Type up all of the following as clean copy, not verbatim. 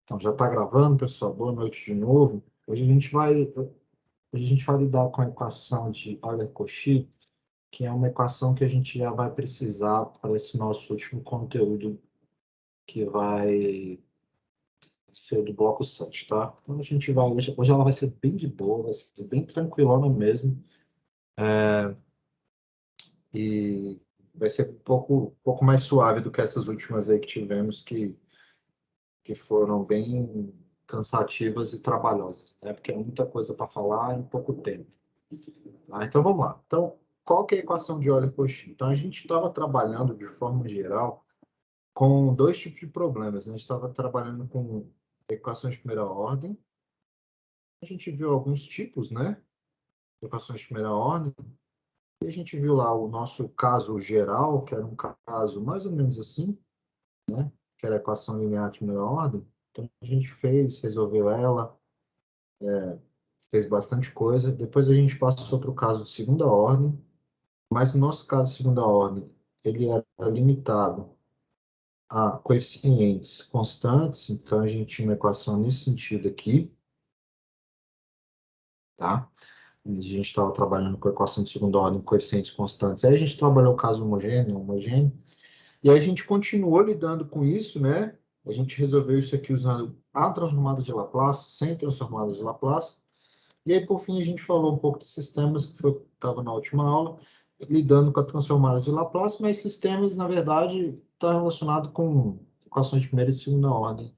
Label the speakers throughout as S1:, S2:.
S1: Então, já está gravando, pessoal? Boa noite de novo. Hoje a gente vai lidar com a equação de Euler-Cauchy, que é uma equação que a gente já vai precisar para esse nosso último conteúdo, que vai ser do bloco 7, tá? Então, a gente vai... Hoje ela vai ser bem de boa, vai ser bem tranquilona mesmo. E vai ser pouco mais suave do que essas últimas aí que tivemos, que foram bem cansativas e trabalhosas, né? Porque é muita coisa para falar em pouco tempo. Tá? Então vamos lá. Então, qual que é a equação de Euler-Cauchy? Então a gente estava trabalhando de forma geral com dois tipos de problemas, né? A gente estava trabalhando com equações de primeira ordem. A gente viu alguns tipos, né? Equações de primeira ordem. E a gente viu lá o nosso caso geral, que era um caso mais ou menos assim, que era a equação linear de primeira ordem. Então a gente resolveu ela, fez bastante coisa. Depois a gente passou para o caso de segunda ordem, mas no nosso caso de segunda ordem, ele era limitado a coeficientes constantes, então a gente tinha uma equação nesse sentido aqui, tá? A gente estava trabalhando com a equação de segunda ordem, coeficientes constantes. Aí a gente trabalhou o caso homogêneo, e aí a gente continuou lidando com isso, né? A gente resolveu isso aqui usando a transformada de Laplace, sem transformada de Laplace. E aí, por fim, a gente falou um pouco de sistemas, que estava na última aula, lidando com a transformada de Laplace, mas sistemas, na verdade, está relacionado com equações de primeira e segunda ordem,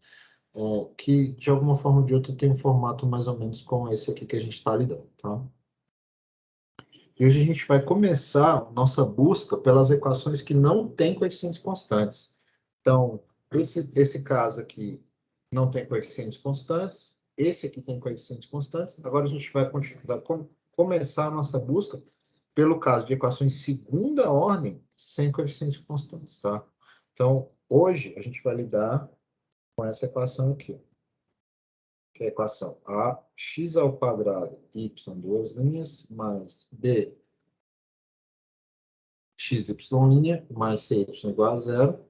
S1: que, de alguma forma ou de outra, tem um formato mais ou menos como esse aqui que a gente está lidando, tá? E hoje a gente vai começar nossa busca pelas equações que não têm coeficientes constantes. Então, esse caso aqui não tem coeficientes constantes, esse aqui tem coeficientes constantes. Agora a gente vai começar a nossa busca pelo caso de equações de segunda ordem sem coeficientes constantes, tá? Então, hoje a gente vai lidar com essa equação aqui, que é a equação ax ao quadrado y, duas linhas, mais b xy' mais cy igual a zero,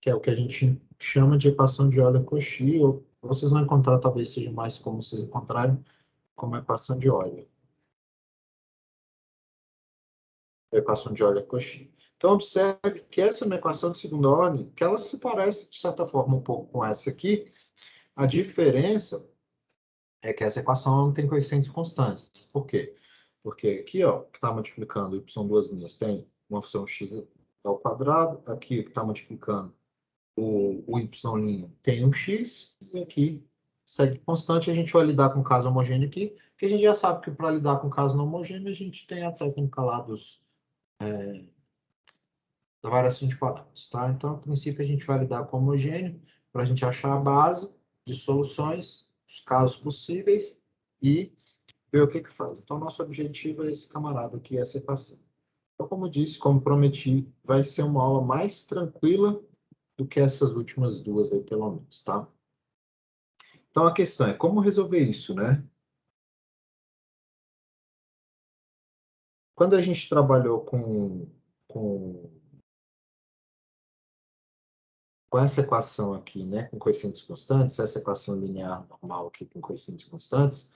S1: que é o que a gente chama de equação de Euler-Cauchy, ou vocês vão encontrar, talvez seja mais como vocês encontrarem, como equação de Euler. Equação de Euler-Cauchy. Então, observe que essa é uma equação de segunda ordem, que ela se parece, de certa forma, um pouco com essa aqui. A diferença é que essa equação não tem coeficientes constantes. Por quê? Porque aqui, ó, que está multiplicando y duas linhas, tem uma função x ao quadrado, aqui o que está multiplicando o y' tem um x, e aqui segue constante. A gente vai lidar com o caso homogêneo aqui, que a gente já sabe que para lidar com o caso não homogêneo, a gente tem a técnica lá da variação de parâmetros, tá? Então, a princípio, a gente vai lidar com homogêneo para a gente achar a base de soluções, os casos possíveis e ver o que faz. Então, nosso objetivo é esse camarada aqui, essa equação. Então, como disse, como prometi, vai ser uma aula mais tranquila do que essas últimas duas aí, pelo menos, tá? Então, a questão é como resolver isso, né? Quando a gente trabalhou com essa equação aqui, né, com coeficientes constantes, essa equação linear normal aqui com coeficientes constantes,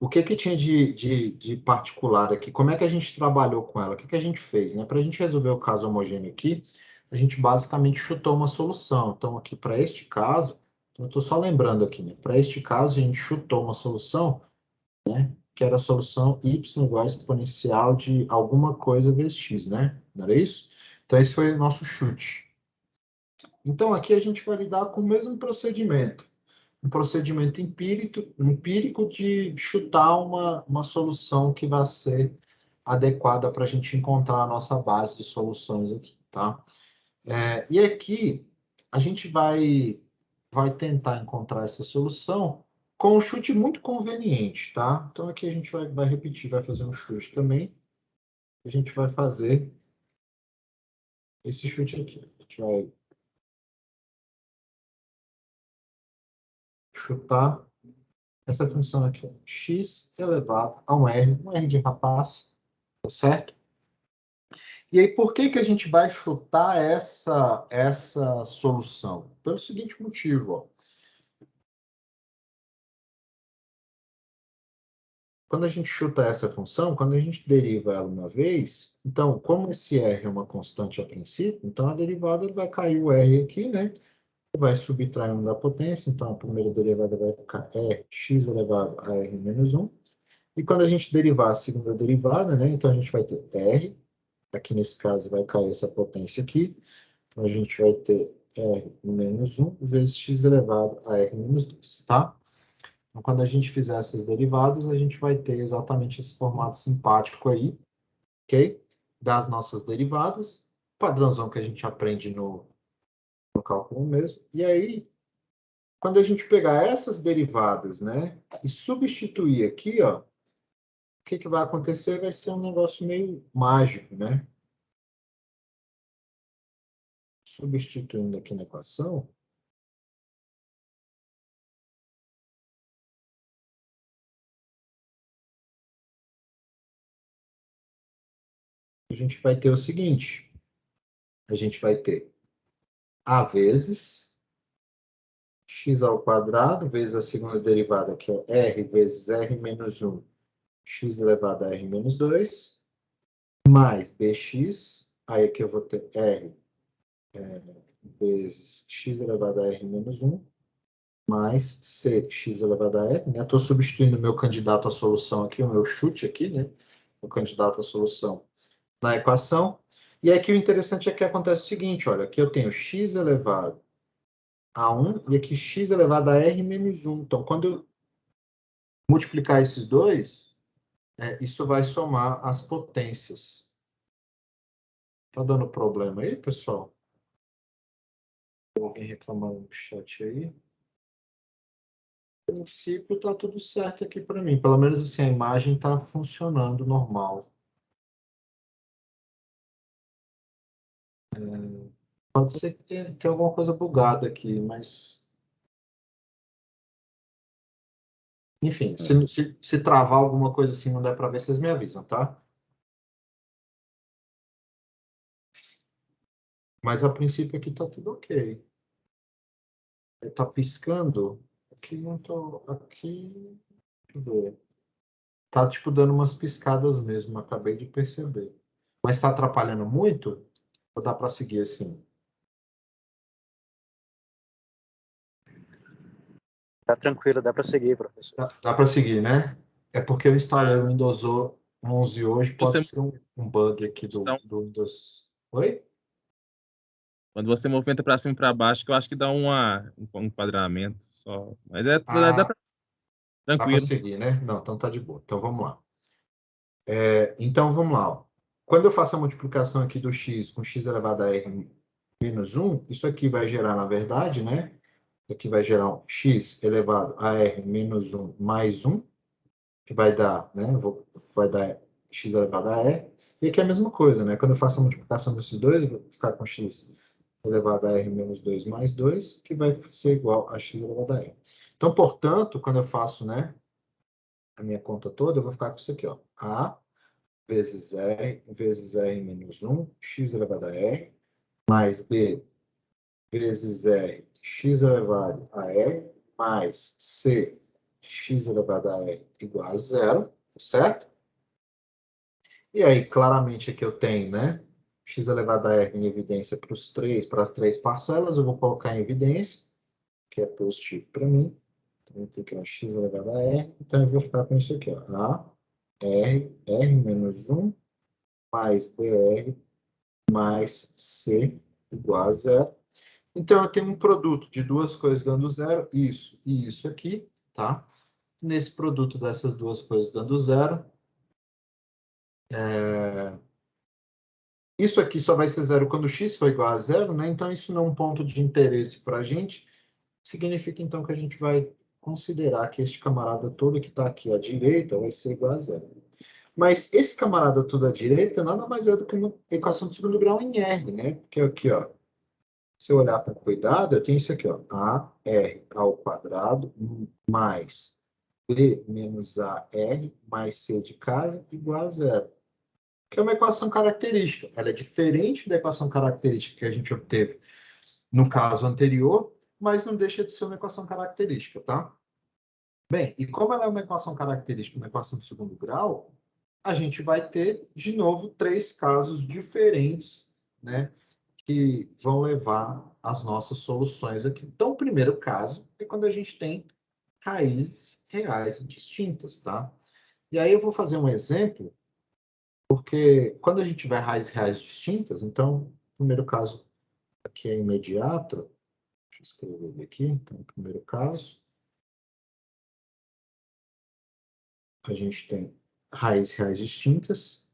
S1: o que tinha de particular aqui? Como é que a gente trabalhou com ela? O que a gente fez, né? Para a gente resolver o caso homogêneo aqui, a gente basicamente chutou uma solução. Então, aqui para este caso, eu estou só lembrando aqui, né? Para este caso, a gente chutou uma solução, que era a solução y igual a exponencial de alguma coisa vezes x, né? Não era isso? Então, esse foi o nosso chute. Então, aqui a gente vai lidar com o mesmo procedimento. Um procedimento empírico de chutar uma solução que vai ser adequada para a gente encontrar a nossa base de soluções aqui, tá? E aqui a gente vai tentar encontrar essa solução com um chute muito conveniente, tá? Então aqui a gente vai repetir, vai fazer um chute também. A gente vai fazer esse chute aqui. A gente vai chutar essa função aqui, ó, x elevado a um R de rapaz, tá certo? E aí, por que a gente vai chutar essa solução? Pelo seguinte motivo, ó. quando a gente chuta essa função, quando a gente deriva ela uma vez, então, como esse r é uma constante a princípio, então a derivada vai cair o r aqui, né? Vai subtrair 1 da potência, então a primeira derivada vai ficar x elevado a r menos 1. E quando a gente derivar a segunda derivada, né? Então a gente vai ter r, aqui nesse caso vai cair essa potência aqui, então a gente vai ter r menos 1 vezes x elevado a r menos 2, tá? Então, quando a gente fizer essas derivadas, a gente vai ter exatamente esse formato simpático aí, ok? Das nossas derivadas, padrãozão que a gente aprende no cálculo mesmo. E aí, quando a gente pegar essas derivadas, né, e substituir aqui, ó, o que que vai acontecer? Vai ser um negócio meio mágico, né? Substituindo aqui na equação, a gente vai ter o seguinte, a gente vai ter a vezes x ao quadrado vezes a segunda derivada, que é r vezes r menos 1, x elevado a r menos 2, mais bx, aí aqui eu vou ter r vezes x elevado a r menos 1, mais c, x elevado a r, né? Estou substituindo o meu candidato à solução aqui, o meu chute aqui, né? O candidato à solução na equação. E aqui o interessante é que acontece o seguinte, olha, aqui eu tenho x elevado a 1 e aqui x elevado a r menos 1. Então, quando eu multiplicar esses dois, isso vai somar as potências. Tá dando problema aí, pessoal? Tem alguém reclamando no chat aí? No princípio, tá tudo certo aqui para mim. Pelo menos assim, a imagem tá funcionando normal. Pode ser que tenha alguma coisa bugada aqui, mas... Enfim, se travar alguma coisa assim, não der para ver, vocês me avisam, tá? Mas a princípio aqui tá tudo ok. Tá piscando. Aqui não tô... Aqui... Deixa eu ver. Tá, tipo, dando umas piscadas mesmo, acabei de perceber. Mas tá atrapalhando muito? Ou dá para seguir assim?
S2: Tá tranquilo, dá para seguir, professor.
S1: Dá para seguir, né? É porque eu instalei o Windows 11 hoje, pode
S3: Você,
S1: ser um bug aqui
S3: então,
S1: do Windows. Oi?
S3: quando você movimenta para cima e para baixo, que eu acho que dá um enquadramento só. Mas dá
S1: Ah,
S3: pra,
S1: dá para
S3: tranquilo.
S1: seguir, né? Não, então tá de boa. Então vamos lá. Então vamos lá. Ó. Quando eu faço a multiplicação aqui do x com x elevado a r menos 1, isso aqui vai gerar, na verdade, né? Isso aqui vai gerar um x elevado a r menos 1 mais 1, que vai dar, né? Vai dar x elevado a r. E aqui é a mesma coisa, né? Quando eu faço a multiplicação desses dois, eu vou ficar com x elevado a r menos 2 mais 2, que vai ser igual a x elevado a r. Então, portanto, quando eu faço, né, a minha conta toda, eu vou ficar com isso aqui, ó. A vezes r menos 1, x elevado a r, mais b vezes r, x elevado a r, mais c, x elevado a r igual a zero, certo? E aí, claramente, aqui eu tenho, né? X elevado a r em evidência para as três parcelas, eu vou colocar em evidência, que é positivo para mim. Então, eu tenho aqui, ó, x elevado a r. Então, eu vou ficar com isso aqui, ó. A, r menos 1, mais br, mais c, igual a zero. Então, eu tenho um produto de duas coisas dando zero, isso e isso aqui, tá? Nesse produto dessas duas coisas dando zero, isso aqui só vai ser zero quando x for igual a zero, né? Então, isso não é um ponto de interesse para a gente. Significa, então, que a gente vai considerar que este camarada todo que está aqui à direita vai ser igual a zero. Mas esse camarada todo à direita nada mais é do que uma equação de segundo grau em R, né? Porque aqui, ó, se eu olhar com cuidado, eu tenho isso aqui, ó, AR ao quadrado mais B menos AR mais C de casa igual a zero. Que é uma equação característica. Ela é diferente da equação característica que a gente obteve no caso anterior, mas não deixa de ser uma equação característica, tá? Bem, e como ela é uma equação característica, uma equação de segundo grau, a gente vai ter, de novo, 3 casos diferentes, né, que vão levar às nossas soluções aqui. Então, o primeiro caso é quando a gente tem raízes reais distintas, tá? E aí eu vou fazer um exemplo, porque quando a gente tiver raízes reais distintas, então, o primeiro caso aqui é imediato. Deixa eu escrever ele aqui. Então, o primeiro caso, a gente tem raízes reais distintas.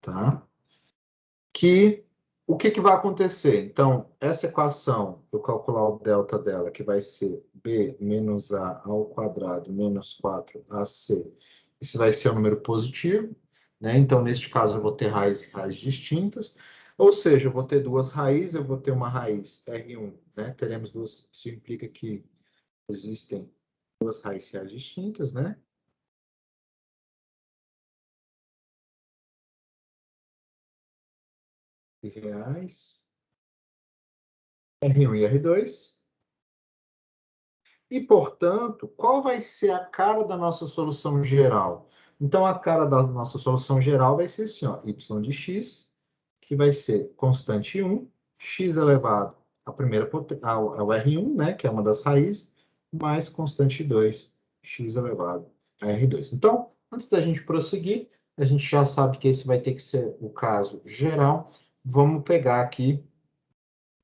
S1: Tá? O que vai acontecer? Então, essa equação, eu calcular o delta dela, que vai ser b menos a ao quadrado menos 4ac, isso vai ser um número positivo, né? Então, neste caso, eu vou ter raízes distintas, ou seja, eu vou ter duas raízes, eu vou ter uma raiz R1, né? Teremos duas, isso implica que existem duas raízes reais distintas, né? E reais, R1 e R2. E, portanto, qual vai ser a cara da nossa solução geral? Então, a cara da nossa solução geral vai ser assim, ó, y de x, que vai ser constante 1, x elevado ao R1, né, que é uma das raízes, mais constante 2, x elevado a R2. Então, antes da gente prosseguir, a gente já sabe que esse vai ter que ser o caso geral. Vamos pegar aqui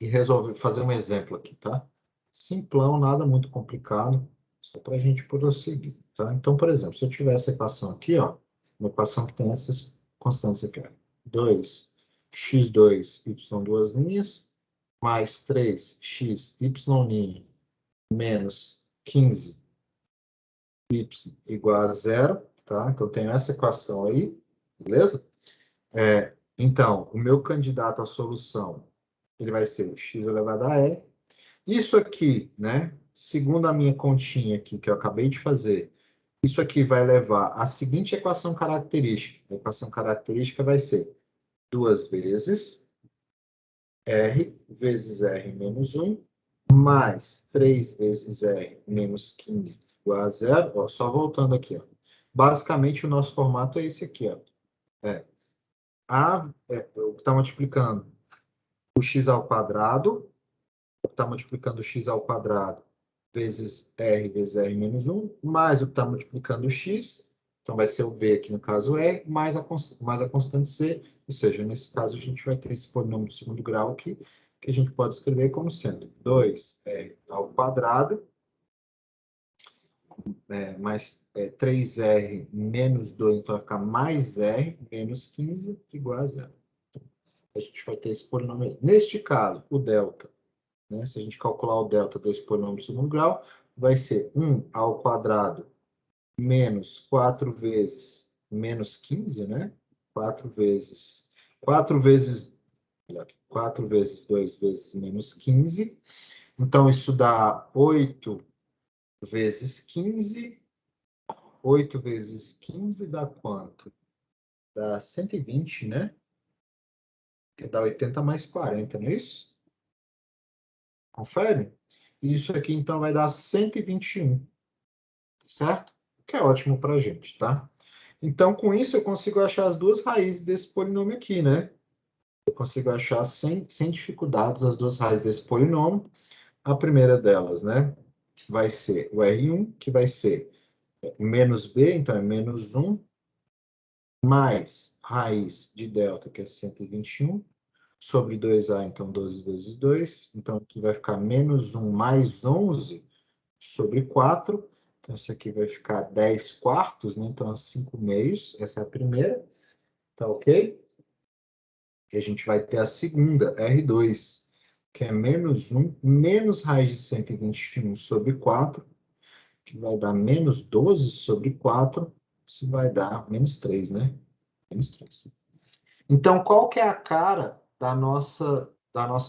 S1: e resolver fazer um exemplo aqui, tá? Simplão, nada muito complicado, só para a gente prosseguir, tá? Então, por exemplo, se eu tiver essa equação aqui, ó, uma equação que tem essas constantes aqui, ó, 2x2, y duas linhas, mais 3x, y' menos 15, y igual a zero, tá? Então, eu tenho essa equação aí, beleza? Então, o meu candidato à solução, ele vai ser x elevado a e. Isso aqui, né? Segundo a minha continha aqui, que eu acabei de fazer, isso aqui vai levar à seguinte equação característica. A equação característica vai ser 2 vezes R vezes R menos 1, mais 3 vezes R menos 15 igual a zero. Ó, só voltando aqui, ó. Basicamente, o nosso formato é esse aqui, ó. O que está multiplicando o x ao quadrado, está multiplicando x ao quadrado vezes r menos 1, mais o que está multiplicando o x, então vai ser o b aqui no caso r, mais a constante c, ou seja, nesse caso a gente vai ter esse polinômio de segundo grau aqui, que a gente pode escrever como sendo 2r ao quadrado, mais 3r menos 2, então vai ficar mais r menos 15 igual a zero. Então, a gente vai ter esse polinômio aí. Neste caso, o delta, né? Se a gente calcular o delta desse polinômio de segundo grau, vai ser 1 ao quadrado menos 4 vezes menos 15, né? 4 vezes 2 vezes menos 15. Então, isso dá 8 vezes 15. 8 vezes 15 dá quanto? Dá 120, né? Que dá 80 mais 40, não é isso? Confere? Isso aqui, então, vai dar 121, certo? Que é ótimo para a gente, tá? Então, com isso, eu consigo achar as duas raízes desse polinômio aqui, né? Eu consigo achar sem dificuldades as duas raízes desse polinômio. A primeira delas, né? Vai ser o R1, que vai ser menos B, então é menos 1, mais raiz de delta, que é 121, sobre 2A, então 12 vezes 2. Então, aqui vai ficar menos 1 mais 11 sobre 4. Então, isso aqui vai ficar 10 quartos, né? Então, 5 meios. Essa é a primeira. Tá ok? E a gente vai ter a segunda, R2, que é menos 1, menos raiz de 121 sobre 4, que vai dar menos 12 sobre 4, isso vai dar menos 3, né? Menos 3. Então, qual que é a cara da nossa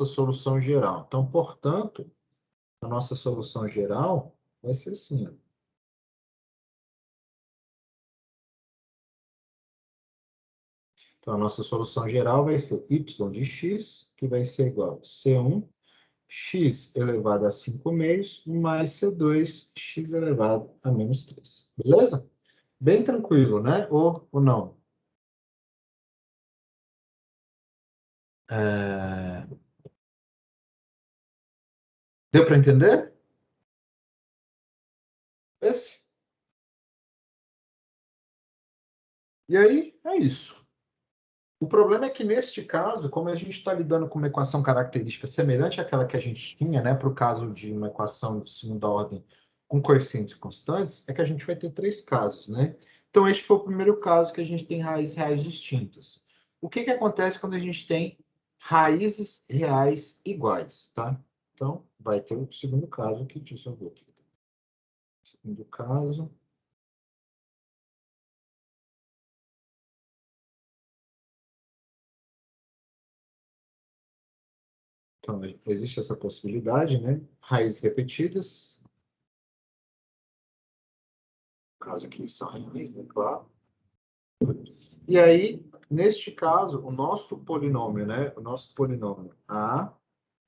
S1: solução geral? Então, portanto, a nossa solução geral vai ser assim, ó. Então, a nossa solução geral vai ser y de x, que vai ser igual a C1, x elevado a 5 meios, mais C2, x elevado a menos 3. Beleza? Bem tranquilo, né? Ou não? Deu para entender? Esse? E aí, é isso. O problema é que, neste caso, como a gente está lidando com uma equação característica semelhante àquela que a gente tinha, né, para o caso de uma equação de segunda ordem com coeficientes constantes, é que a gente vai ter 3 casos, né? Então, este foi o primeiro caso que a gente tem raízes reais distintas. O que acontece quando a gente tem raízes reais iguais, tá? Então, vai ter o segundo caso aqui, deixa eu ver aqui. Segundo caso... Então, existe essa possibilidade, né? Raízes repetidas. No caso aqui são raízes, né? Claro. E aí, neste caso, o nosso polinômio, né? O nosso polinômio A,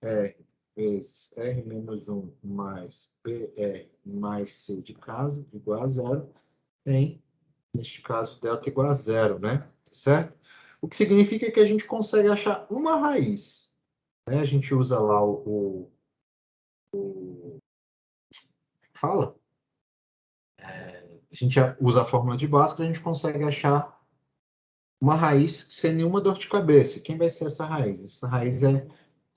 S1: R vezes R menos 1 mais BR mais C de casa igual a zero, tem, neste caso, delta igual a zero, né? Certo? O que significa que a gente consegue achar uma raiz. Né? A gente usa lá fala? A gente usa a fórmula de Bhaskara, a gente consegue achar uma raiz sem nenhuma dor de cabeça. Quem vai ser essa raiz? Essa raiz é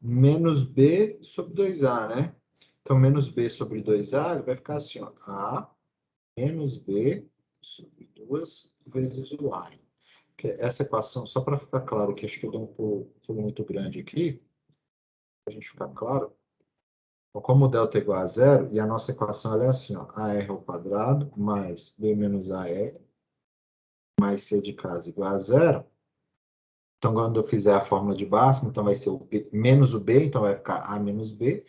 S1: menos B sobre 2A, né? Então, menos B sobre 2A, ele vai ficar assim, ó. A menos B sobre 2 vezes o Y. Essa equação, só para ficar claro, que acho que eu dei um pulo muito grande aqui, para a gente ficar claro, como o delta é igual a zero, e a nossa equação é assim, ó, AR ao quadrado mais B menos AR mais C de casa igual a zero. Então, quando eu fizer a fórmula de Bhaskara, então vai ser o B, menos o B, então vai ficar A menos B,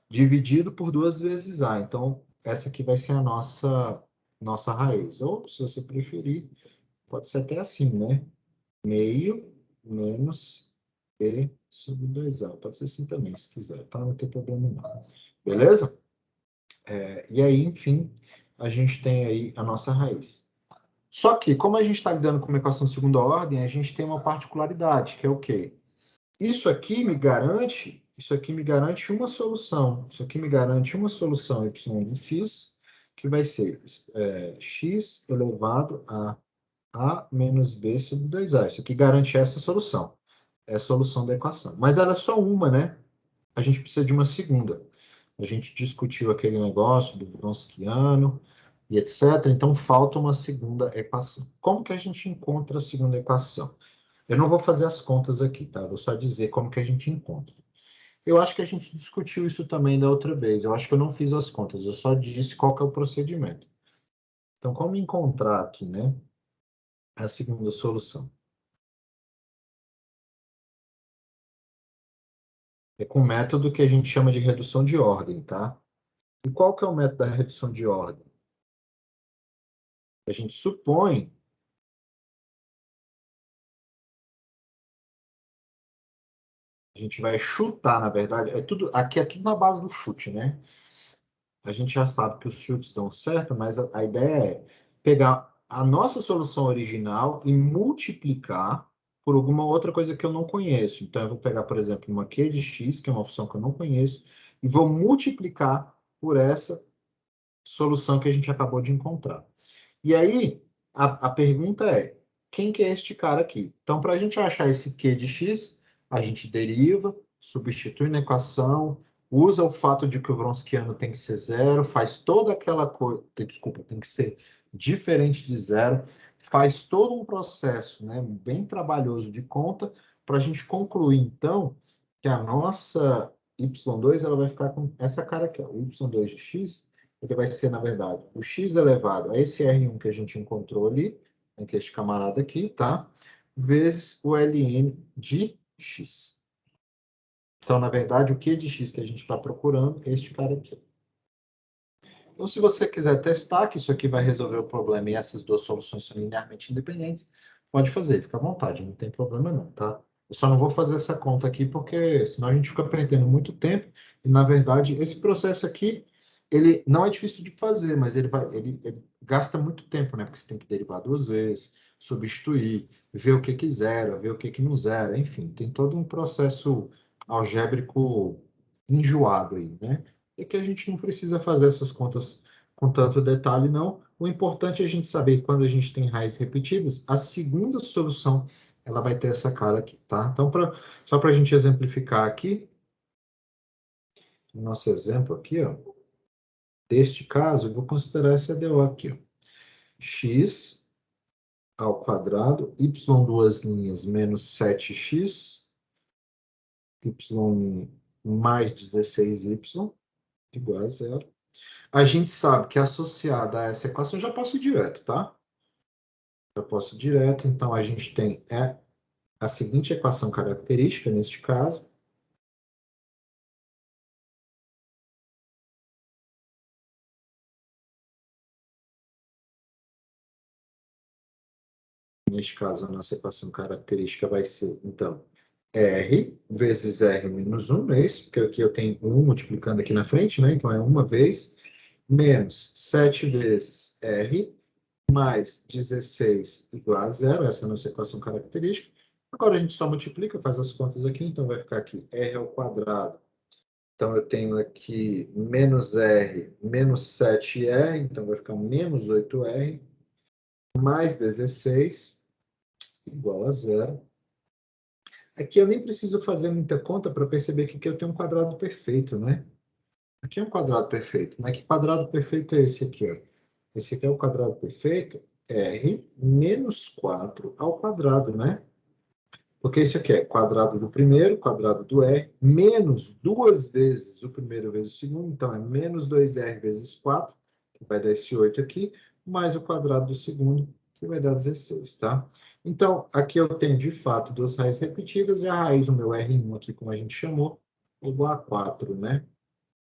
S1: dividido por 2 vezes A. Então, essa aqui vai ser a nossa raiz. Ou, se você preferir, pode ser até assim, né? Meio menos B sobre 2A. Pode ser assim também, se quiser, tá? Não tem problema não. Beleza? E aí, enfim, a gente tem aí a nossa raiz. Só que, como a gente está lidando com uma equação de segunda ordem, a gente tem uma particularidade, que é o quê? Isso aqui me garante uma solução. Isso aqui me garante uma solução y de x, que vai ser x elevado a menos b sobre 2a. Isso aqui garante essa solução. É a solução da equação. Mas ela é só uma, né? A gente precisa de uma segunda. A gente discutiu aquele negócio do Wronskiano e etc. Então, falta uma segunda equação. Como que a gente encontra a segunda equação? Eu não vou fazer as contas aqui, tá? Vou só dizer como que a gente encontra. Eu acho que a gente discutiu isso também da outra vez. Eu acho que eu não fiz as contas, eu só disse qual que é o procedimento. Então, como encontrar aqui, né, a segunda solução? É com o método que a gente chama de redução de ordem, tá? E qual que é o método da redução de ordem? A gente supõe a gente vai chutar, na verdade, aqui é tudo na base do chute, né? A gente já sabe que os chutes dão certo, mas a ideia é pegar a nossa solução original e multiplicar por alguma outra coisa que eu não conheço. Então, eu vou pegar, por exemplo, uma q de x, que é uma função que eu não conheço, e vou multiplicar por essa solução que a gente acabou de encontrar. E aí, a pergunta é, quem que é este cara aqui? Então, para a gente achar esse q de x, a gente deriva, substitui na equação, usa o fato de que o Wronskiano tem que ser zero, faz toda aquela coisa, desculpa, tem que ser diferente de zero, faz todo um processo, né, bem trabalhoso de conta, para a gente concluir, então, que a nossa y2 ela vai ficar com essa cara aqui, ó, o y2 de x, ele vai ser, na verdade, o x elevado a esse R1 que a gente encontrou ali, que é este camarada aqui, tá? Vezes o ln de x. Então, na verdade, o q de x que a gente está procurando é este cara aqui. Então, se você quiser testar que isso aqui vai resolver o problema e essas duas soluções são linearmente independentes, Pode fazer, fica à vontade, não tem problema não, tá? Eu só não vou fazer essa conta aqui porque senão a gente fica perdendo muito tempo e, na verdade, esse processo aqui, ele não é difícil de fazer, mas ele gasta muito tempo, né? Porque você tem que derivar duas vezes, substituir, ver o que zera, ver o que não zera, enfim, tem todo um processo algébrico enjoado aí, né? E que a gente não precisa fazer essas contas com tanto detalhe, não. O importante é a gente saber que quando a gente tem raízes repetidas, a segunda solução ela vai ter essa cara aqui, tá? Então, só para a gente exemplificar aqui, o nosso exemplo aqui, ó, deste caso, eu vou considerar essa DO aqui, ó. X ao quadrado, y duas linhas menos 7x, y mais 16y, igual a zero. A gente sabe que associada a essa equação, eu já posso ir direto, tá? Já posso ir direto, então a gente tem a seguinte equação característica, neste caso. Neste caso, a nossa equação característica vai ser, então, R vezes R menos 1, é isso? Porque aqui eu tenho 1 multiplicando aqui na frente, né? Então, é uma vez, menos 7 vezes R, mais 16 igual a zero. Essa é a nossa equação característica. Agora, a gente só multiplica, faz as contas aqui, então vai ficar aqui R ao quadrado. Então, eu tenho aqui menos R, menos 7R, então vai ficar menos 8R, mais 16, igual a zero. Aqui eu nem preciso fazer muita conta para perceber que aqui eu tenho um quadrado perfeito, né? Aqui é um quadrado perfeito. Mas que quadrado perfeito é esse aqui, ó? Esse aqui é o quadrado perfeito, R menos 4 ao quadrado, né? Porque isso aqui é quadrado do primeiro, quadrado do R, menos duas vezes o primeiro vezes o segundo, então é menos 2R vezes 4, que vai dar esse 8 aqui, mais o quadrado do segundo, que vai dar 16, tá? Então, aqui eu tenho, de fato, duas raízes repetidas, e a raiz do meu R1 aqui, como a gente chamou, é igual a 4, né?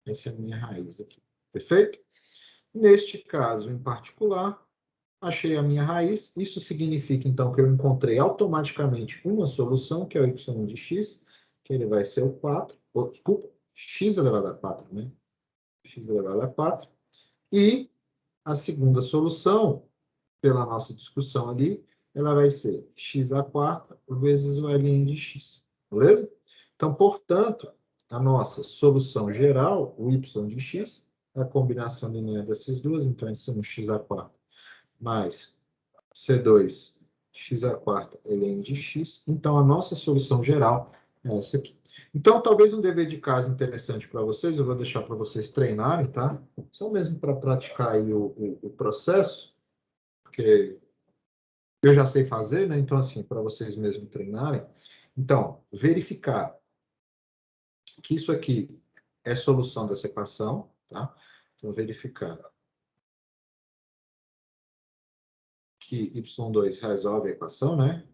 S1: Essa é a minha raiz aqui, perfeito? Neste caso, em particular, achei a minha raiz. Isso significa, então, que eu encontrei automaticamente uma solução, que é o y de x, que ele vai ser o 4. Desculpa, x elevado a 4, né? X elevado a 4. E a segunda solução, pela nossa discussão ali, ela vai ser x à quarta vezes o ln de x. Beleza? Então, portanto, a nossa solução geral, o y de x, é a combinação linear dessas duas. Então, esse é um x à quarta mais C2 x à quarta ln de x. Então, a nossa solução geral é essa aqui. Então, talvez um dever de casa interessante para vocês, eu vou deixar para vocês treinarem, tá? Só mesmo para praticar aí o processo, porque eu já sei fazer, né? Então, assim, para vocês mesmo treinarem. Então, verificar que isso aqui é solução dessa equação, tá? Então, verificar que y2 resolve a equação, né?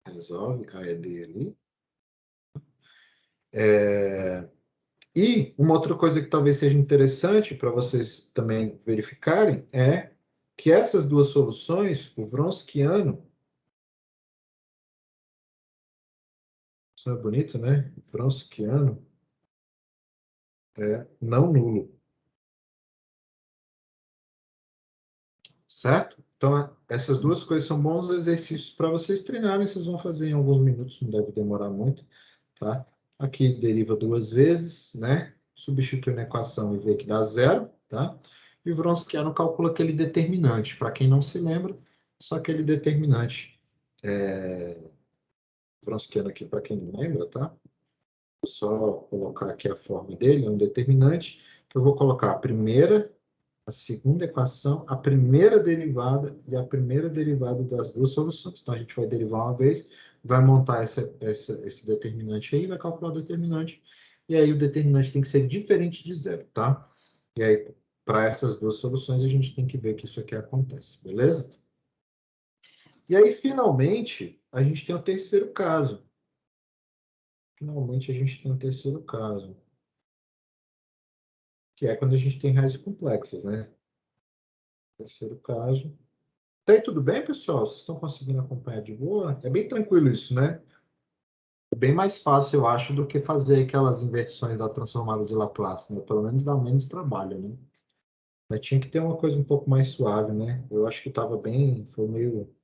S1: Resolve a ED ali. E uma outra coisa que talvez seja interessante para vocês também verificarem é que essas duas soluções, o Wronskiano, isso é bonito, né? Wronskiano é não nulo, certo? Então, essas duas coisas são bons exercícios para vocês treinarem, vocês vão fazer em alguns minutos, não deve demorar muito, tá? Aqui deriva duas vezes, né? Substitui na equação e vê que dá zero, tá? E o Wronskiano calcula aquele determinante. Para quem não se lembra, só aquele determinante. Wronskiano aqui, para quem não lembra, tá? Vou só colocar aqui a forma dele, é um determinante, que eu vou colocar a primeira, a segunda equação, a primeira derivada e a primeira derivada das duas soluções. Então, a gente vai derivar uma vez, vai montar esse determinante aí, vai calcular o determinante, e aí o determinante tem que ser diferente de zero, tá? E aí, para essas duas soluções, a gente tem que ver que isso aqui acontece, beleza? E aí, finalmente, a gente tem o terceiro caso. Finalmente, a gente tem o terceiro caso, que é quando a gente tem raízes complexas, né? Terceiro caso, Tá aí tudo bem, pessoal? Vocês estão conseguindo acompanhar de boa? É bem tranquilo isso, né? É bem mais fácil, eu acho, do que fazer aquelas inversões da transformada de Laplace, né? Pelo menos dá menos trabalho, né? Mas tinha que ter uma coisa um pouco mais suave, né? Eu acho que estava bem, foi meio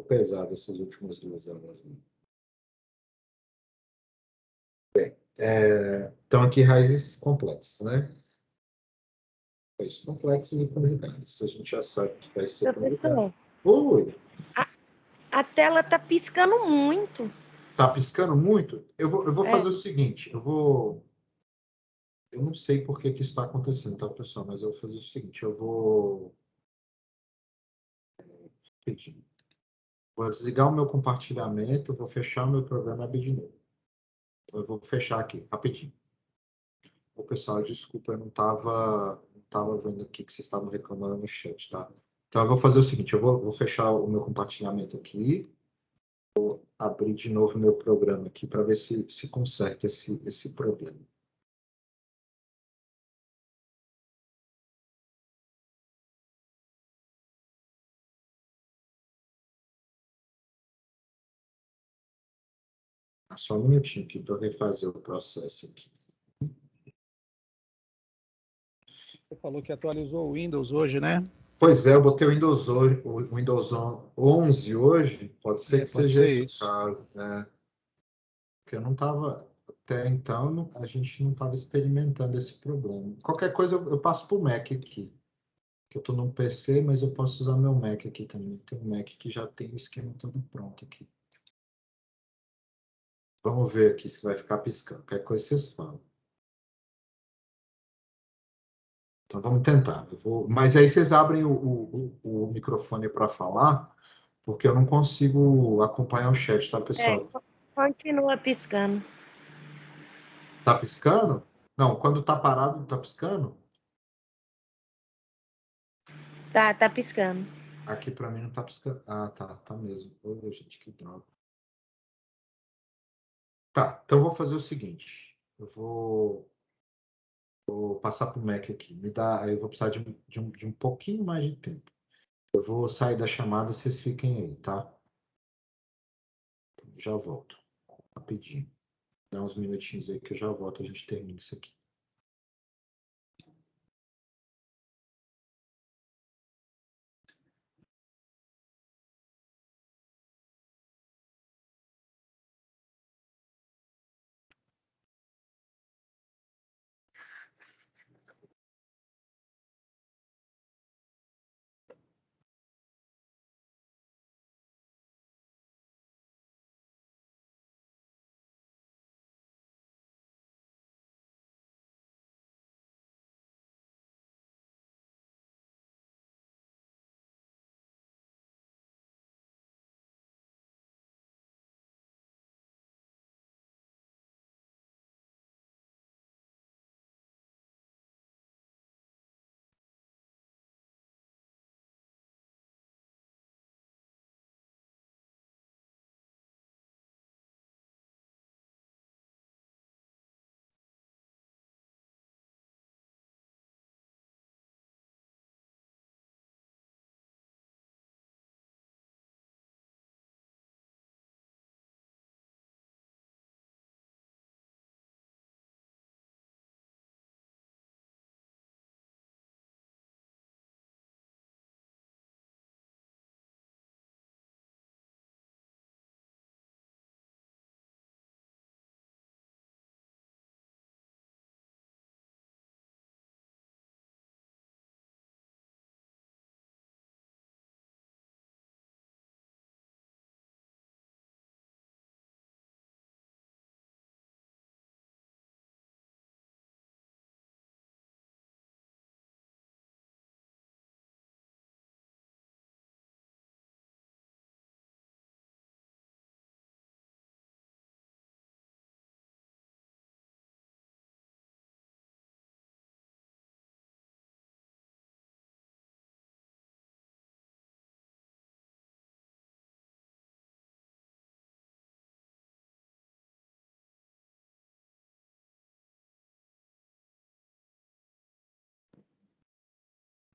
S1: pesado essas últimas 2 aulas, né? Então, aqui raízes complexas, né? Raízes complexas e conjugadas. A gente já sabe que vai ser conjugado.
S4: Professor,
S1: Oi,
S4: a tela tá piscando muito.
S1: tá piscando muito? Eu vou
S4: É.
S1: fazer o seguinte, eu não sei por que que isso está acontecendo, tá, pessoal? Mas eu vou fazer o seguinte, rapidinho. Vou desligar o meu compartilhamento, vou fechar o meu programa e abrir de novo. Então, eu vou fechar aqui, rapidinho. Ô, pessoal, desculpa, eu não tava vendo aqui que vocês estavam reclamando no chat, tá? Então, eu vou fazer o seguinte, eu vou fechar o meu compartilhamento aqui, abrir de novo o meu programa aqui para ver se conserta esse problema. Só um minutinho aqui para eu refazer o processo aqui.
S5: Você falou que atualizou o Windows hoje, né?
S1: Pois é, eu botei o Windows hoje, o Windows 11 hoje, pode ser que
S5: Pode
S1: seja
S5: ser
S1: esse o
S5: isso.
S1: caso, né? Porque eu não estava, até então, a gente não estava experimentando esse problema. Qualquer coisa eu passo para o Mac aqui, que eu estou no PC, mas eu posso usar meu Mac aqui também. Tem um Mac que já tem o esquema todo pronto aqui. Vamos ver aqui se vai ficar piscando. Qualquer coisa vocês falam. Então vamos tentar. Mas aí vocês abrem o microfone para falar, porque eu não consigo acompanhar o chat, tá,
S4: É,
S1: pessoal?
S4: continua piscando.
S1: Tá piscando? Não, quando tá parado, tá piscando?
S4: Tá piscando.
S1: Aqui para mim não tá piscando. Ah, tá mesmo. Ô, gente, que droga. Tá, então eu vou fazer o seguinte. Vou passar para o Mac aqui. Aí eu vou precisar de um pouquinho mais de tempo. Eu vou sair da chamada, vocês fiquem aí, tá? Já volto. Rapidinho. Dá uns minutinhos aí que eu já volto, a gente termina isso aqui.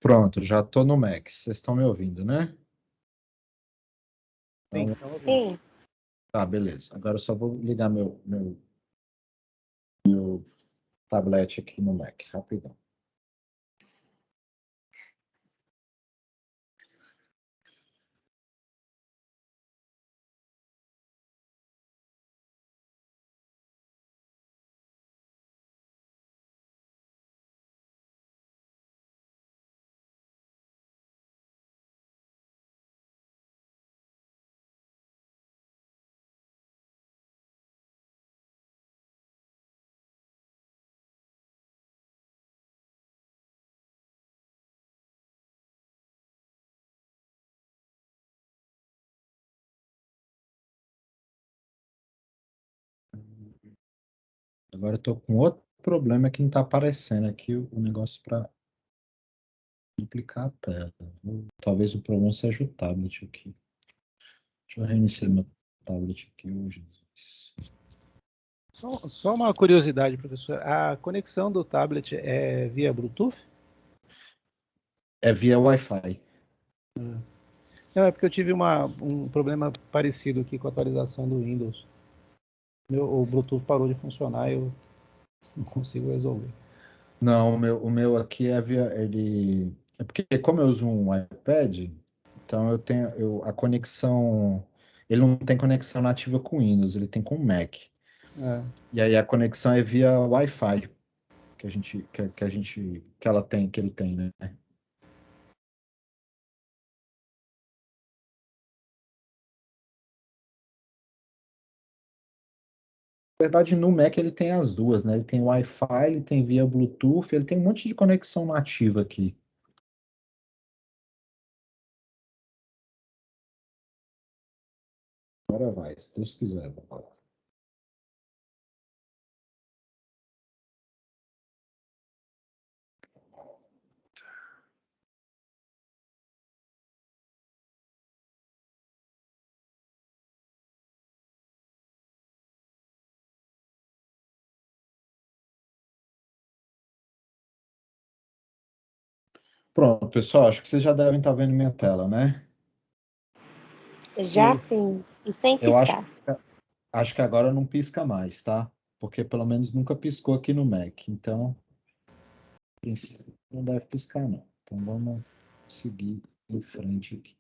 S1: Pronto, já estou no Mac. Vocês estão me ouvindo, né?
S5: Sim,
S1: Então,
S5: então,
S4: Sim.
S1: tá, beleza. Agora eu só vou ligar meu tablet aqui no Mac, rapidão. Agora eu estou com outro problema que não está aparecendo aqui o negócio para duplicar a tela. Talvez o problema seja o tablet aqui. Deixa eu reiniciar meu tablet aqui hoje.
S5: só uma curiosidade, professor. A conexão do tablet é via Bluetooth?
S1: É via Wi-Fi.
S5: Não, é porque eu tive um problema parecido aqui com a atualização do Windows. O Bluetooth parou de funcionar e eu não consigo resolver.
S1: Não, o meu aqui é via. É porque, como eu uso um iPad, então a conexão. Ele não tem conexão nativa com Windows, ele tem com Mac.
S5: É.
S1: E aí a conexão é via Wi-Fi que ele tem, né? Na verdade, no Mac ele tem as duas, né? Ele tem Wi-Fi, ele tem via Bluetooth, ele tem um monte de conexão nativa aqui. Agora vai, se Deus quiser. Pronto, pessoal, acho que vocês já devem estar vendo minha tela, né?
S4: Já sim. E sem
S1: Eu
S4: piscar.
S1: acho que agora não pisca mais, tá? Porque pelo menos nunca piscou aqui no Mac. Então, a princípio, não deve piscar, não. Então, vamos seguir em frente aqui.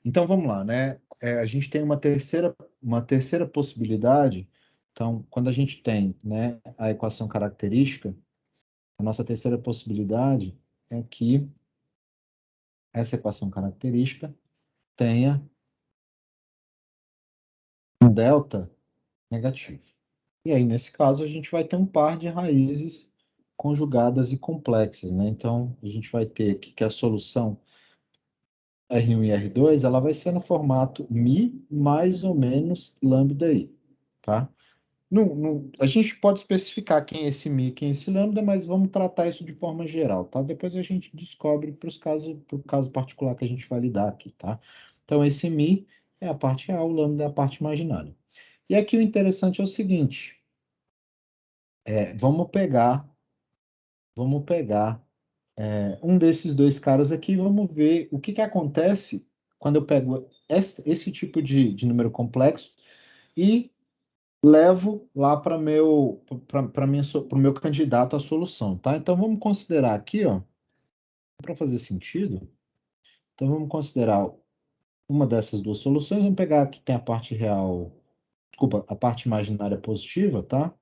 S1: Então, vamos lá, né? A gente tem uma terceira possibilidade. Então, quando a gente tem, né, a equação característica, a nossa terceira possibilidade é que essa equação característica tenha um delta negativo. E aí, nesse caso, a gente vai ter um par de raízes conjugadas e complexas, né? Então, a gente vai ter aqui que a solução R1 e R2, ela vai ser no formato Mi mais ou menos lambda I, tá? A gente pode especificar quem é esse Mi, quem é esse lambda, mas vamos tratar isso de forma geral, tá? Depois a gente descobre para o caso particular que a gente vai lidar aqui, tá? Então, esse Mi é a parte real, o lambda é a parte imaginária. E aqui o interessante é o seguinte, vamos pegar um desses dois caras aqui e vamos ver o que acontece quando eu pego esse tipo de número complexo e levo lá para o meu candidato à solução, tá? Então vamos considerar aqui, ó, para fazer sentido, então vamos considerar uma dessas duas soluções, vamos pegar aqui tem a parte real, desculpa, a parte imaginária positiva, tá?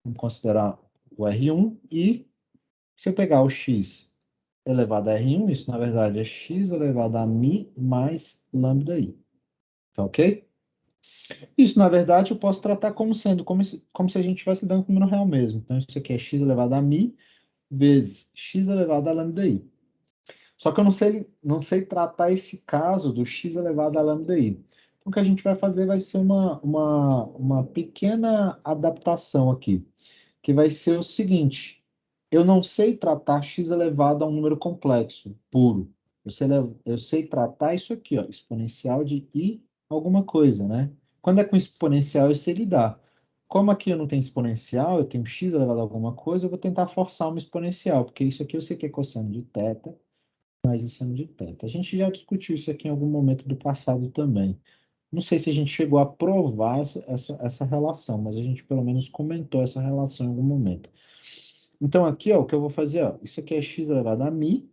S1: Vamos considerar o R1 e se eu pegar o x elevado a R1, isso na verdade é x elevado a mi mais lambda i. Tá ok? Isso, na verdade, eu posso tratar como sendo, como se a gente estivesse dando com o número real mesmo. Então, isso aqui é x elevado a mi vezes x elevado a lambda i. Só que eu não sei tratar esse caso do x elevado a lambda i. Então, o que a gente vai fazer vai ser uma pequena adaptação aqui, que vai ser o seguinte. Eu não sei tratar x elevado a um número complexo, puro. Eu sei tratar isso aqui, ó, exponencial de i alguma coisa, né? Quando é com exponencial, eu sei lidar. como aqui eu não tenho exponencial, eu tenho x elevado a alguma coisa, eu vou tentar forçar uma exponencial, porque isso aqui eu sei que é cosseno de θ, mais seno de θ. A gente já discutiu isso aqui em algum momento do passado também. Não sei se a gente chegou a provar essa relação, mas a gente pelo menos comentou essa relação em algum momento. Então aqui, ó, o que eu vou fazer, ó, isso aqui é x elevado a mi,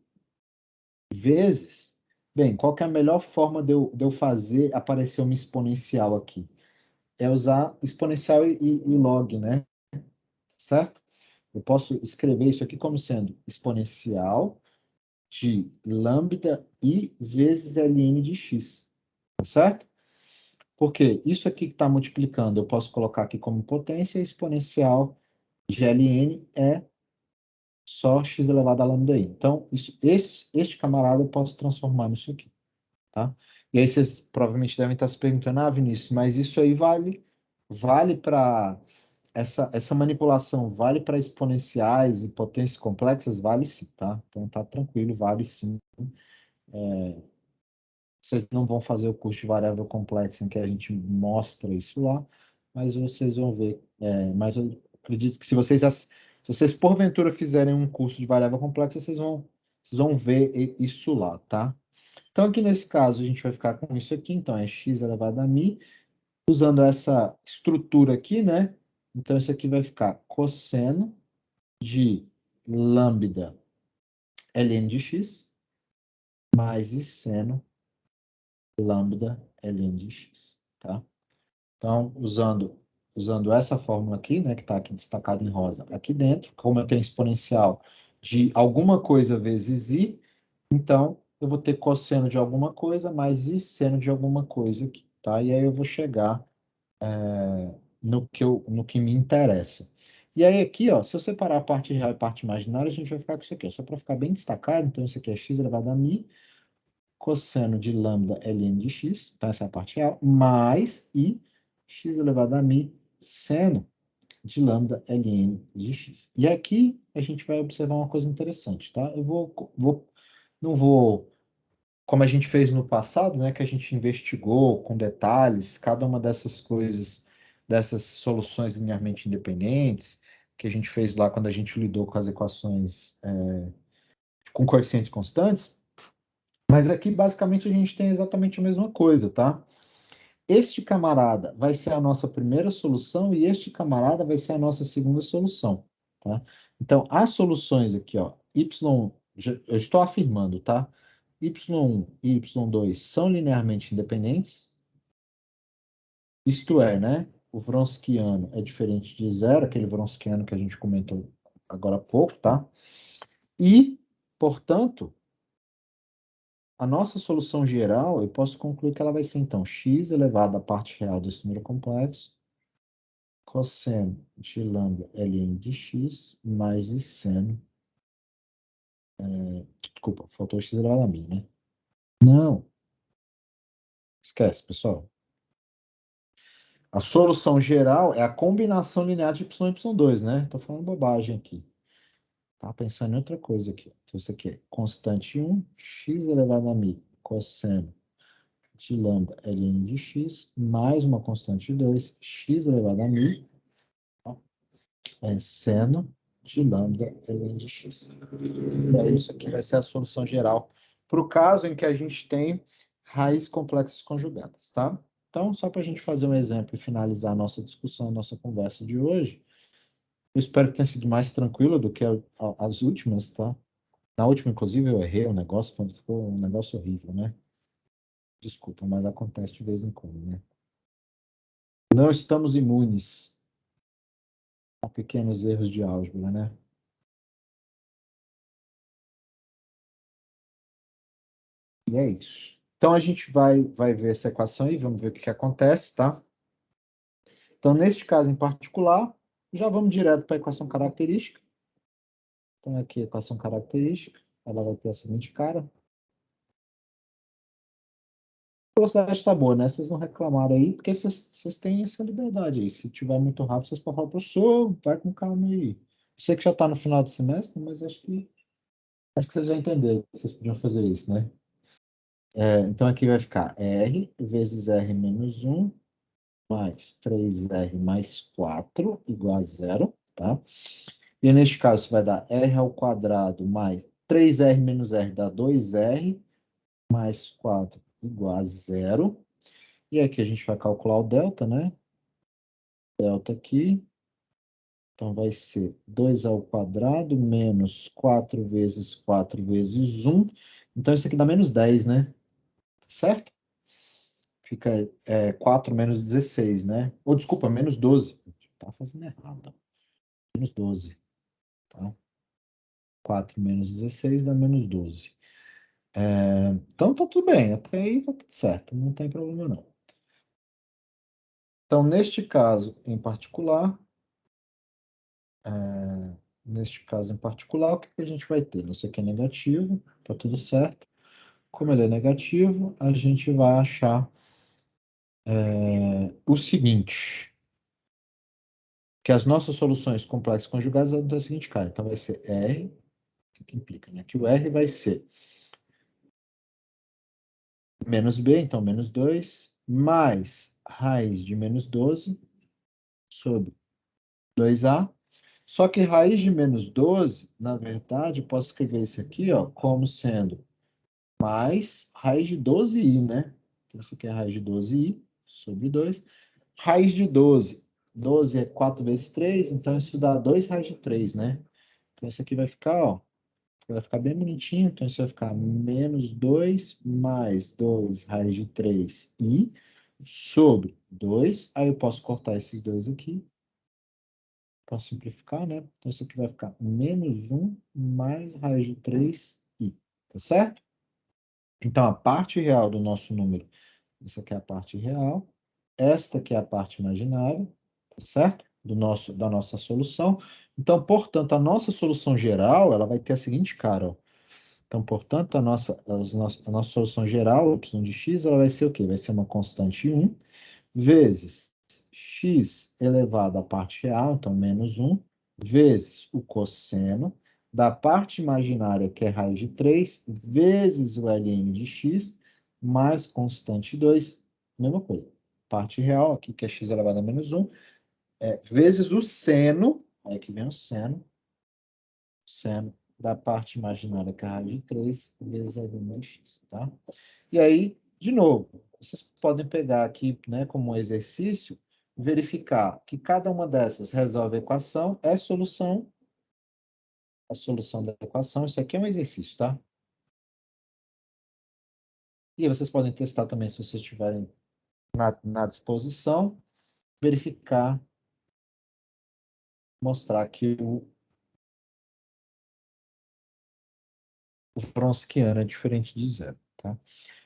S1: vezes... Bem, qual que é a melhor forma de eu fazer aparecer uma exponencial aqui? É usar exponencial e log, né? Certo? Eu posso escrever isso aqui como sendo exponencial de lambda i vezes ln de x. Tá certo? Porque isso aqui que está multiplicando, eu posso colocar aqui como potência, exponencial de ln é só x elevado a lambda i. Então, este camarada eu posso transformar nisso aqui. Tá? E aí vocês provavelmente devem estar se perguntando, Vinícius, mas isso aí vale para essa manipulação, vale para exponenciais e potências complexas? Vale sim, tá? Então tá tranquilo, vale sim. Vocês não vão fazer o curso de variável complexa em que a gente mostra isso lá, mas vocês vão ver. Mas eu acredito que se vocês porventura fizerem um curso de variável complexa, vocês vão ver isso lá, tá? Então, aqui nesse caso, a gente vai ficar com isso aqui. Então, é x elevado a mi. Usando essa estrutura aqui, né? Então, isso aqui vai ficar cosseno de lambda ln de x mais e seno lambda ln de x, tá? Então, usando essa fórmula aqui, né, que está aqui destacada em rosa, aqui dentro, como eu tenho exponencial de alguma coisa vezes i, então, eu vou ter cosseno de alguma coisa mais e seno de alguma coisa aqui, tá? E aí eu vou chegar no que me interessa. E aí aqui, ó, se eu separar a parte real e a parte imaginária, a gente vai ficar com isso aqui, ó, só para ficar bem destacado. Então, isso aqui é x elevado a mi, cosseno de lambda ln de x, tá? Essa é a parte real, mais i x elevado a mi, seno de lambda ln de x. E aqui a gente vai observar uma coisa interessante, tá? Não vou, como a gente fez no passado, né, que a gente investigou com detalhes cada uma dessas coisas, dessas soluções linearmente independentes, que a gente fez lá quando a gente lidou com as equações com coeficientes constantes, mas aqui basicamente a gente tem exatamente a mesma coisa, tá? Este camarada vai ser a nossa primeira solução e este camarada vai ser a nossa segunda solução, tá? Então, as soluções aqui, ó, eu estou afirmando, tá? y1 e y2 são linearmente independentes, isto é, né? O Wronskiano é diferente de zero, aquele Wronskiano que a gente comentou agora há pouco, tá? E, portanto, a nossa solução geral, eu posso concluir que ela vai ser, então, x elevado à parte real desse número complexo, cosseno de lambda ln de x, mais e seno. Desculpa, faltou x elevado a mi, né? Não. Esquece, pessoal. A solução geral é a combinação linear de y e y2, né? Estou falando bobagem aqui. Tá pensando em outra coisa aqui. Então, isso aqui é constante 1, x elevado a mi, cosseno de lambda ln de x, mais uma constante 2, x elevado a mi, seno de lambda ln de x. E aí, isso aqui vai ser a solução geral para o caso em que a gente tem raízes complexas conjugadas, tá? Então, só para a gente fazer um exemplo e finalizar a nossa discussão, a nossa conversa de hoje, eu espero que tenha sido mais tranquila do que as últimas, tá? Na última, inclusive, eu errei o negócio, ficou um negócio horrível, né? Desculpa, mas acontece de vez em quando, né? Não estamos imunes a pequenos erros de álgebra, né? E é isso. Então, a gente vai ver essa equação e vamos ver o que acontece, tá? Então, neste caso em particular, já vamos direto para a equação característica. Então, aqui a equação característica, ela vai ter a seguinte cara. A velocidade está boa, né? Vocês não reclamaram aí, porque vocês têm essa liberdade aí. Se tiver muito rápido, vocês podem falar, professor, vai com calma aí. Eu sei que já está no final do semestre, mas acho que vocês já entenderam que vocês podiam fazer isso, né? Então, aqui vai ficar R vezes R menos 1 mais 3R mais 4 igual a 0, tá? E neste caso, isso vai dar R ao quadrado mais 3R menos R dá 2R mais 4 igual a 0. E aqui a gente vai calcular o delta, né? Delta aqui. Então, vai ser 2 ao quadrado menos 4 vezes 4 vezes 1. Então, isso aqui dá menos 10, né? Certo? Fica 4 menos 16, né? Ou, desculpa, menos 12. Tá fazendo errado. Menos 12. Tá? 4 menos 16 dá menos 12. Então, tá tudo bem. Até aí tá tudo certo. Não tem problema, não. Então, neste caso em particular, o que que a gente vai ter? Isso aqui é negativo, tá tudo certo. Como ele é negativo, a gente vai achar o seguinte, que as nossas soluções complexas conjugadas são da seguinte cara. Então, vai ser R, o que implica, né? Que o R vai ser menos B, então menos 2, mais raiz de menos 12 sobre 2A. Só que raiz de menos 12, na verdade, eu posso escrever isso aqui, ó, como sendo mais raiz de 12i, né? Então, isso aqui é raiz de 12i sobre 2. Raiz de 12. 12 é 4 vezes 3, então isso dá 2 raiz de 3, né? Então, isso aqui vai ficar, ó, vai ficar bem bonitinho. Então, isso vai ficar menos 2 mais 2 raiz de 3i sobre 2. Aí eu posso cortar esses dois aqui. Posso simplificar, né? Então, isso aqui vai ficar menos 1 mais raiz de 3i. Tá certo? Então, a parte real do nosso número, isso aqui é a parte real. Esta aqui é a parte imaginária, tá certo? Da nossa solução. Então, portanto, a nossa solução geral, ela vai ter a seguinte cara, ó. Então, portanto, a nossa solução geral, y de x, ela vai ser o quê? Vai ser uma constante 1, vezes x elevado à parte real, então menos 1, vezes o cosseno da parte imaginária, que é raiz de 3, vezes o ln de x, mais constante 2, mesma coisa. Parte real, aqui que é x elevado a menos 1, vezes o seno, aí que vem o seno da parte imaginária, que é a raiz de 3, vezes a ln de x, tá? E aí, de novo, vocês podem pegar aqui, né, como um exercício, verificar que cada uma dessas resolve a equação, é solução, a solução da equação. Isso aqui é um exercício, tá? E vocês podem testar também, se vocês estiverem na disposição, verificar, mostrar que o Wronskiano é diferente de zero, tá?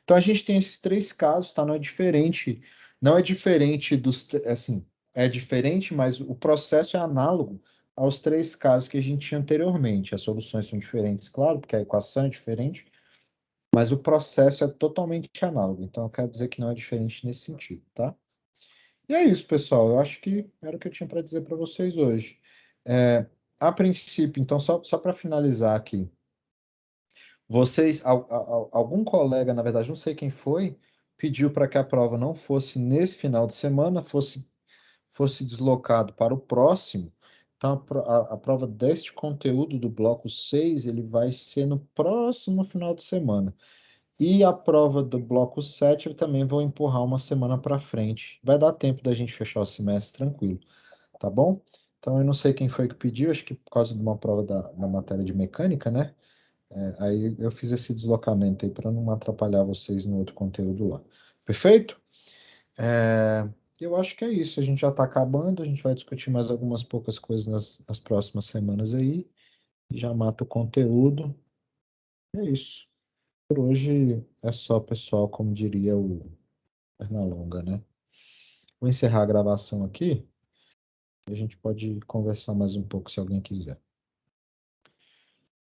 S1: Então, a gente tem esses três casos, tá? Não é diferente dos, assim, é diferente, mas o processo é análogo aos três casos que a gente tinha anteriormente. As soluções são diferentes, claro, porque a equação é diferente, mas o processo é totalmente análogo. Então, eu quero dizer que não é diferente nesse sentido, tá? E é isso, pessoal. Eu acho que era o que eu tinha para dizer para vocês hoje. A princípio, então, só para finalizar aqui, algum colega, na verdade, não sei quem foi, pediu para que a prova não fosse nesse final de semana, fosse deslocado para o próximo. Então, a prova deste conteúdo do bloco 6, ele vai ser no próximo final de semana. E a prova do bloco 7, eu também vou empurrar uma semana para frente. Vai dar tempo da gente fechar o semestre tranquilo, tá bom? Então, eu não sei quem foi que pediu, acho que por causa de uma prova da matéria de mecânica, né? Aí eu fiz esse deslocamento aí para não atrapalhar vocês no outro conteúdo lá. Perfeito? Eu acho que é isso. A gente já está acabando. A gente vai discutir mais algumas poucas coisas nas próximas semanas aí. Já mata o conteúdo. É isso. Por hoje é só, pessoal, como diria o Pernalonga, né? Vou encerrar a gravação aqui. A gente pode conversar mais um pouco se alguém quiser.